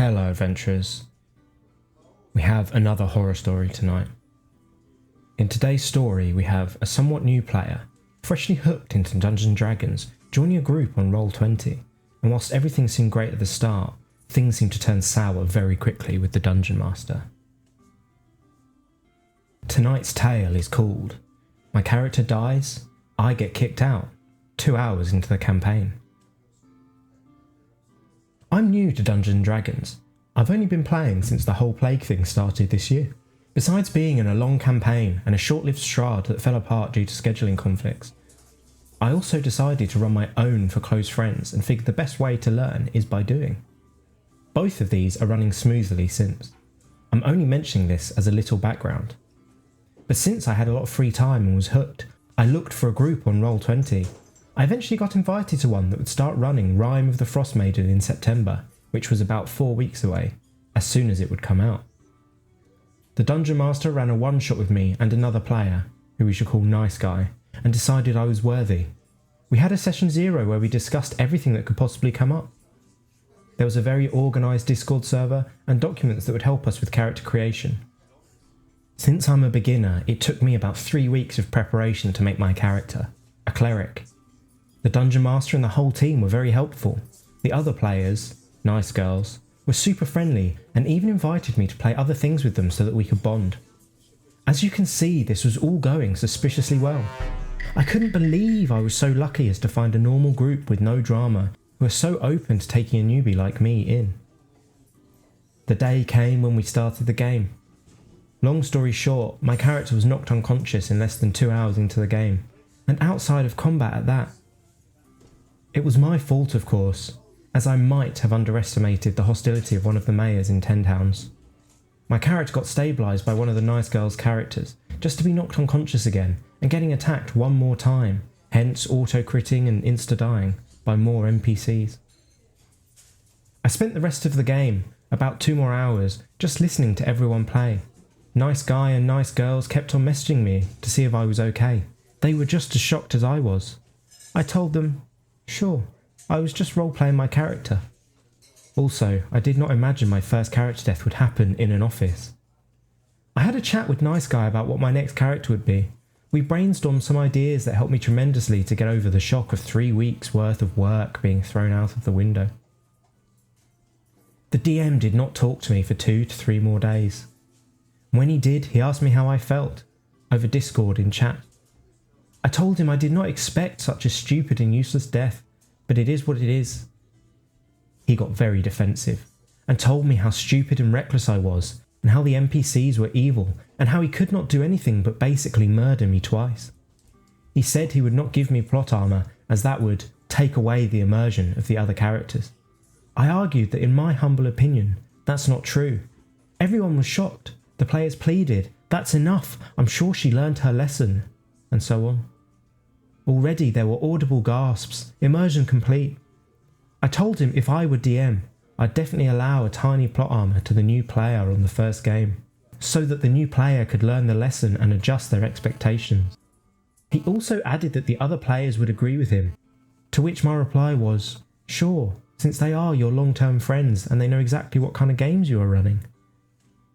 Hello adventurers. We have another horror story tonight. In today's story we have a somewhat new player, freshly hooked into Dungeons & Dragons, joining a group on Roll20, and whilst everything seemed great at the start, things seemed to turn sour very quickly with the Dungeon Master. Tonight's tale is called My Character Dies, I Get Kicked Out, 2 hours into the campaign. I'm new to Dungeons & Dragons. I've only been playing since the whole plague thing started this year. Besides being in a long campaign and a short-lived Strahd that fell apart due to scheduling conflicts, I also decided to run my own for close friends and figured the best way to learn is by doing. Both of these are running smoothly since. I'm only mentioning this as a little background. But since I had a lot of free time and was hooked, I looked for a group on Roll20. I eventually got invited to one that would start running Rime of the Frost Maiden in September, which was about 4 weeks away, as soon as it would come out. The Dungeon Master ran a one-shot with me and another player, who we should call Nice Guy, and decided I was worthy. We had a session 0 where we discussed everything that could possibly come up. There was a very organised Discord server and documents that would help us with character creation. Since I'm a beginner, it took me about 3 weeks of preparation to make my character, a cleric. The Dungeon Master and the whole team were very helpful. The other players, nice girls, were super friendly and even invited me to play other things with them so that we could bond. As you can see, this was all going suspiciously well. I couldn't believe I was so lucky as to find a normal group with no drama who were so open to taking a newbie like me in. The day came when we started the game. Long story short, my character was knocked unconscious in less than 2 hours into the game, and outside of combat at that. It was my fault, of course, as I might have underestimated the hostility of one of the mayors in 10 towns. My character got stabilised by one of the nice girl's characters, just to be knocked unconscious again and getting attacked one more time, hence auto-critting and insta-dying by more NPCs. I spent the rest of the game, about 2 more hours, just listening to everyone play. Nice Guy and nice girls kept on messaging me to see if I was okay. They were just as shocked as I was. I told them, sure, I was just role-playing my character. Also, I did not imagine my first character death would happen in an office. I had a chat with Nice Guy about what my next character would be. We brainstormed some ideas that helped me tremendously to get over the shock of 3 weeks worth of work being thrown out of the window. The DM did not talk to me for 2 to 3 more days. When he did, he asked me how I felt, over Discord in chat. I told him I did not expect such a stupid and useless death, but it is what it is. He got very defensive, and told me how stupid and reckless I was, and how the NPCs were evil, and how he could not do anything but basically murder me twice. He said he would not give me plot armour, as that would take away the immersion of the other characters. I argued that in my humble opinion, that's not true. Everyone was shocked. The players pleaded, "That's enough, I'm sure she learned her lesson," and so on. Already there were audible gasps, immersion complete. I told him if I were DM, I'd definitely allow a tiny plot armour to the new player on the first game, so that the new player could learn the lesson and adjust their expectations. He also added that the other players would agree with him, to which my reply was, sure, since they are your long-term friends and they know exactly what kind of games you are running.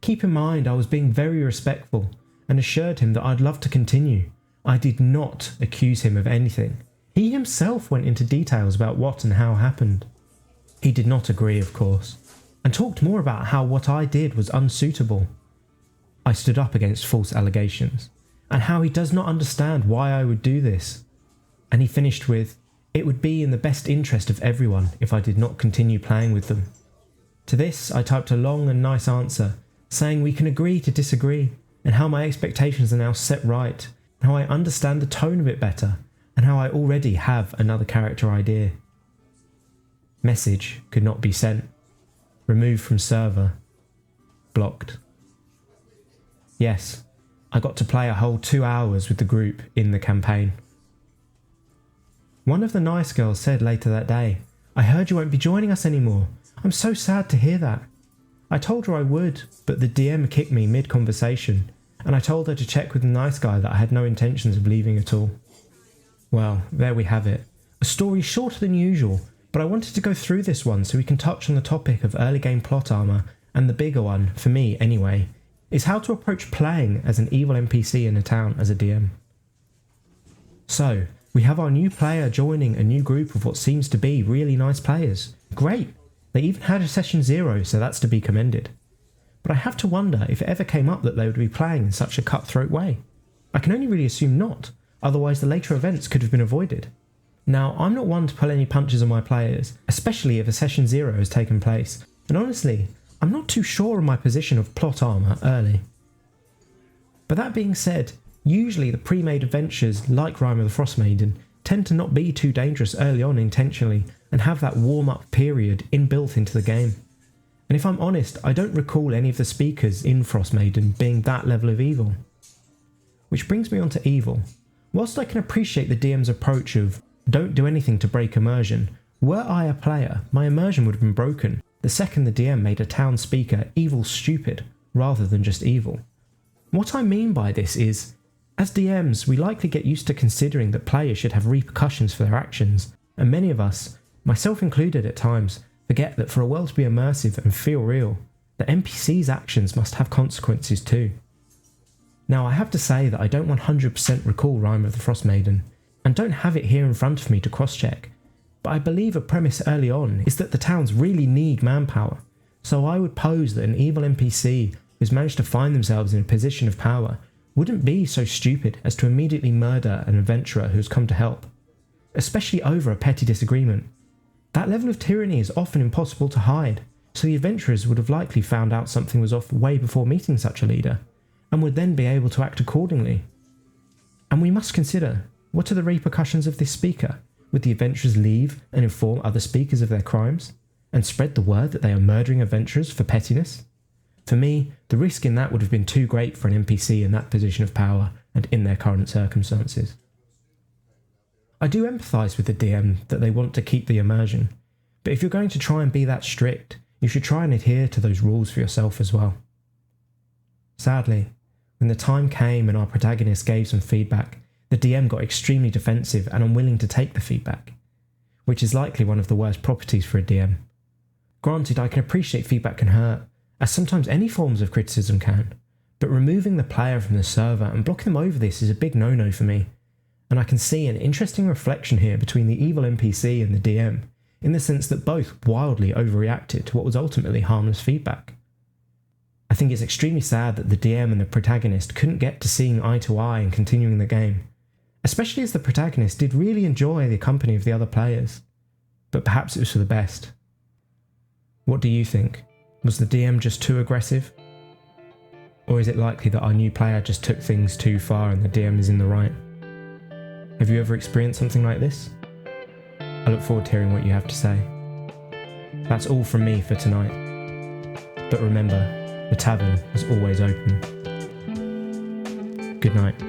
Keep in mind I was being very respectful and assured him that I'd love to continue. I did not accuse him of anything. He himself went into details about what and how happened. He did not agree, of course, and talked more about how what I did was unsuitable. I stood up against false allegations, and how he does not understand why I would do this. And he finished with, it would be in the best interest of everyone if I did not continue playing with them. To this, I typed a long and nice answer, saying we can agree to disagree, and how my expectations are now set right, and how I understand the tone of it better, and how I already have another character idea. Message could not be sent. Removed from server. Blocked. Yes, I got to play a whole 2 hours with the group in the campaign. One of the nice girls said later that day, I heard you won't be joining us anymore. I'm so sad to hear that. I told her I would, but the DM kicked me mid-conversation, and I told her to check with the nice guy that I had no intentions of leaving at all. Well, there we have it. A story shorter than usual, but I wanted to go through this one so we can touch on the topic of early game plot armor, and the bigger one, for me anyway, is how to approach playing as an evil NPC in a town as a DM. So, we have our new player joining a new group of what seems to be really nice players. Great! They even had a session 0, so that's to be commended. But I have to wonder if it ever came up that they would be playing in such a cutthroat way. I can only really assume not, otherwise the later events could have been avoided. Now, I'm not one to pull any punches on my players, especially if a session 0 has taken place, and honestly, I'm not too sure on my position of plot armor early. But that being said, usually the pre-made adventures like Rime of the Frost Maiden tend to not be too dangerous early on intentionally and have that warm-up period inbuilt into the game. And if I'm honest, I don't recall any of the speakers in Frost Maiden being that level of evil. Which brings me on to evil. Whilst I can appreciate the DM's approach of don't do anything to break immersion, were I a player, my immersion would have been broken the second the DM made a town speaker evil stupid rather than just evil. What I mean by this is, as DMs, we likely get used to considering that players should have repercussions for their actions, and many of us, myself included at times, forget that for a world to be immersive and feel real, the NPC's actions must have consequences too. Now I have to say that I don't 100% recall Rime of the Frost Maiden, and don't have it here in front of me to cross-check, but I believe a premise early on is that the towns really need manpower, so I would pose that an evil NPC who's managed to find themselves in a position of power wouldn't be so stupid as to immediately murder an adventurer who's come to help, especially over a petty disagreement. That level of tyranny is often impossible to hide, so the adventurers would have likely found out something was off way before meeting such a leader, and would then be able to act accordingly. And we must consider, what are the repercussions of this speaker? Would the adventurers leave and inform other speakers of their crimes, and spread the word that they are murdering adventurers for pettiness? For me, the risk in that would have been too great for an NPC in that position of power and in their current circumstances. I do empathise with the DM that they want to keep the immersion, but if you're going to try and be that strict, you should try and adhere to those rules for yourself as well. Sadly, when the time came and our protagonist gave some feedback, the DM got extremely defensive and unwilling to take the feedback, which is likely one of the worst properties for a DM. Granted, I can appreciate feedback can hurt, as sometimes any forms of criticism can, but removing the player from the server and blocking them over this is a big no-no for me, and I can see an interesting reflection here between the evil NPC and the DM, in the sense that both wildly overreacted to what was ultimately harmless feedback. I think it's extremely sad that the DM and the protagonist couldn't get to seeing eye to eye and continuing the game, especially as the protagonist did really enjoy the company of the other players, but perhaps it was for the best. What do you think? Was the DM just too aggressive? Or is it likely that our new player just took things too far and the DM is in the right? Have you ever experienced something like this? I look forward to hearing what you have to say. That's all from me for tonight. But remember, the tavern is always open. Good night.